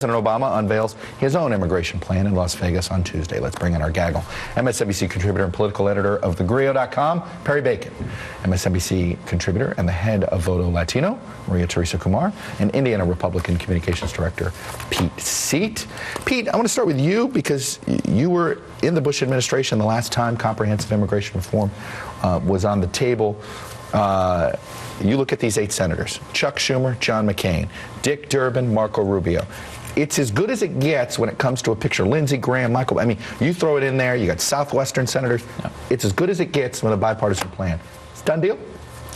President Obama unveils his own immigration plan in Las Vegas on Tuesday. Let's bring in our gaggle. MSNBC contributor and political editor of thegrio.com, Perry Bacon. MSNBC contributor and the head of Voto Latino, Maria Teresa Kumar, and Indiana Republican Communications Director, Pete Seat. Pete, I want to start with you because you were in the Bush administration the last time comprehensive immigration reform was on the table. You look at these 8 senators: Chuck Schumer, John McCain, Dick Durbin, Marco Rubio. It's as good as it gets when it comes to a picture. Lindsey Graham, Michael, I mean, you throw it in there, you got Southwestern senators. Yeah. It's as good as it gets with a bipartisan plan. It's a done deal?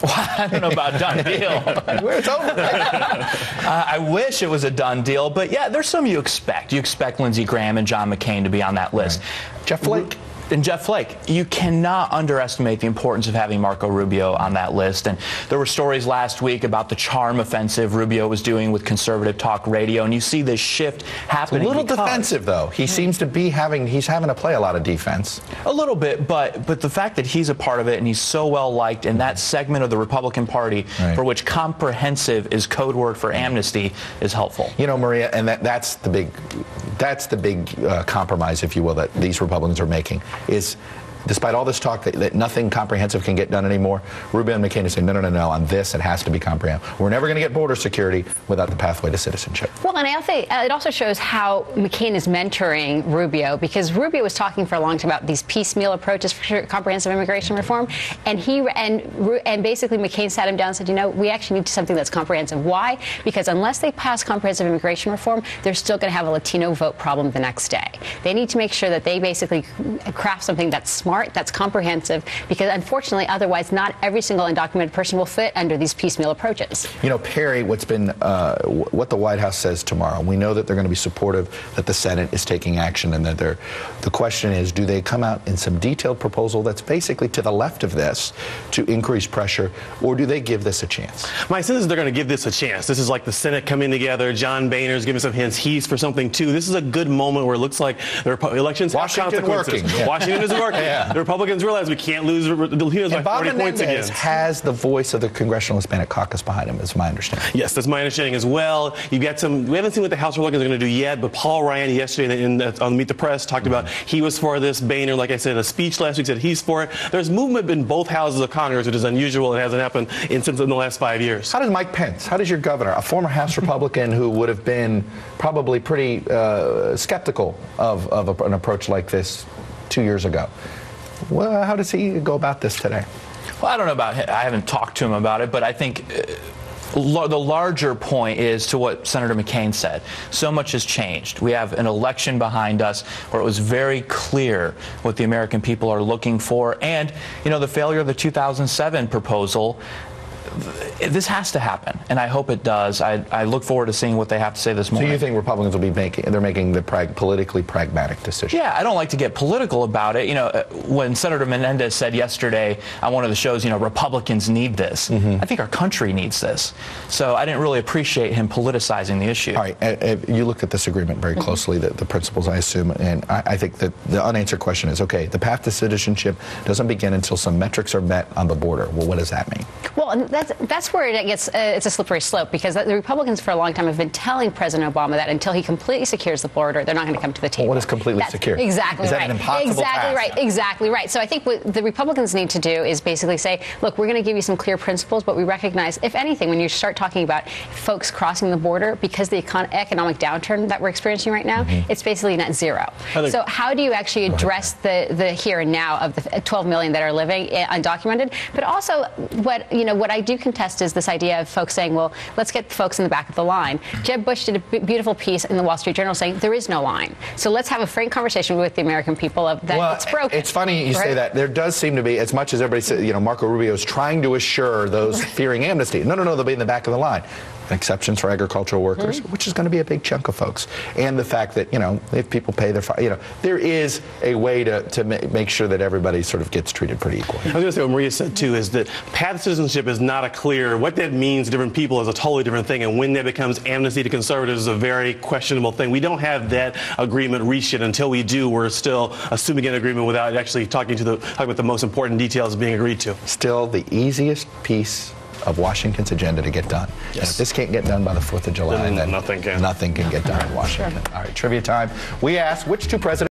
Well, I don't know about done deal. Where it's over. I wish it was a done deal, but yeah, there's some you expect. You expect Lindsey Graham and John McCain to be on that list. Right. Jeff Flake. And Jeff Flake, you cannot underestimate the importance of having Marco Rubio on that list. And there were stories last week about the charm offensive Rubio was doing with conservative talk radio, and you see this shift happening. It's a little defensive, though. He seems to be having to play a lot of defense. A little bit, but the fact that he's a part of it and he's so well liked in that segment of the Republican Party, right, for which comprehensive is code word for amnesty, is helpful. You know, Maria, and that's the big compromise, if you will, that these Republicans are making. Is despite all this talk that nothing comprehensive can get done anymore, Rubio and McCain are saying, no, on this it has to be comprehensive. We're never going to get border security without the pathway to citizenship. Well, and I think it also shows how McCain is mentoring Rubio, because Rubio was talking for a long time about these piecemeal approaches for comprehensive immigration reform, and basically McCain sat him down and said, you know, we actually need something that's comprehensive. Why? Because unless they pass comprehensive immigration reform, they're still going to have a Latino vote problem the next day. They need to make sure that they basically craft something that's smart, that's comprehensive, because unfortunately, otherwise, not every single undocumented person will fit under these piecemeal approaches. You know, Perry, what the White House says tomorrow, we know that they're going to be supportive that the Senate is taking action, and that the question is, do they come out in some detailed proposal that's basically to the left of this to increase pressure, or do they give this a chance? My sense is they're going to give this a chance. This is like the Senate coming together. John Boehner's giving some hints. He's for something, too. This is a good moment where it looks like the elections have consequences. Working. Yeah. Washington is working. Yeah. The Republicans realize we can't lose by 40 points again. Has the voice of the Congressional Hispanic Caucus behind him, is my understanding. Yes, that's my understanding as well. You've got we haven't seen what the House Republicans are going to do yet, but Paul Ryan yesterday on Meet the Press talked about he was for this. Boehner, like I said, in a speech last week said he's for it. There's movement in both houses of Congress, which is unusual. It hasn't happened since in the last 5 years. How does Mike Pence, how does your governor, a former House Republican who would have been probably pretty skeptical of an approach like this 2 years ago, well, how does he go about this today? Well, I don't know about him. I haven't talked to him about it, but I think the larger point is to what Senator McCain said. So much has changed. We have an election behind us where it was very clear what the American people are looking for. And, you know, the failure of the 2007 proposal, this has to happen, and I hope it does. I look forward to seeing what they have to say this morning. So you think Republicans will be making the politically pragmatic decision? Yeah, I don't like to get political about it. You know, when Senator Menendez said yesterday on one of the shows, you know, Republicans need this. Mm-hmm. I think our country needs this. So I didn't really appreciate him politicizing the issue. All right, you looked at this agreement very closely, the principles, I assume, and I think that the unanswered question is, okay, the path to citizenship doesn't begin until some metrics are met on the border. Well, what does that mean? Well, that's where it gets it's a slippery slope, because the Republicans for a long time have been telling President Obama that until he completely secures the border, they're not going to come to the table. Well, what is completely secure? Exactly is right. That an impossible exactly task? Right. Exactly right. So I think what the Republicans need to do is basically say, look, we're going to give you some clear principles, but we recognize, if anything, when you start talking about folks crossing the border, because the economic downturn that we're experiencing right now, it's basically net zero. So how do you actually address the here and now of the 12 million that are living undocumented? But also, what I do contest is this idea of folks saying, well, let's get folks in the back of the line. Jeb Bush did a beautiful piece in the Wall Street Journal saying there is no line. So let's have a frank conversation with the American people of that it's broken. It's funny you say that. There does seem to be, as much as everybody says, you know, Marco Rubio is trying to assure those fearing amnesty. No, they'll be in the back of the line. Exceptions for agricultural workers, which is going to be a big chunk of folks. And the fact that, you know, if people pay their, there is a way to make sure that everybody sort of gets treated pretty equally. I was going to say what Maria said, too, is that path to citizenship is not a clear, what that means to different people is a totally different thing. And when that becomes amnesty to conservatives is a very questionable thing. We don't have that agreement reached yet. Until we do, we're still assuming an agreement without actually talking about the most important details being agreed to. Still the easiest piece of Washington's agenda to get done. And if this can't get done by the 4th of July, Then then nothing can. Nothing can get done in Washington. All right, trivia time. We asked which two presidents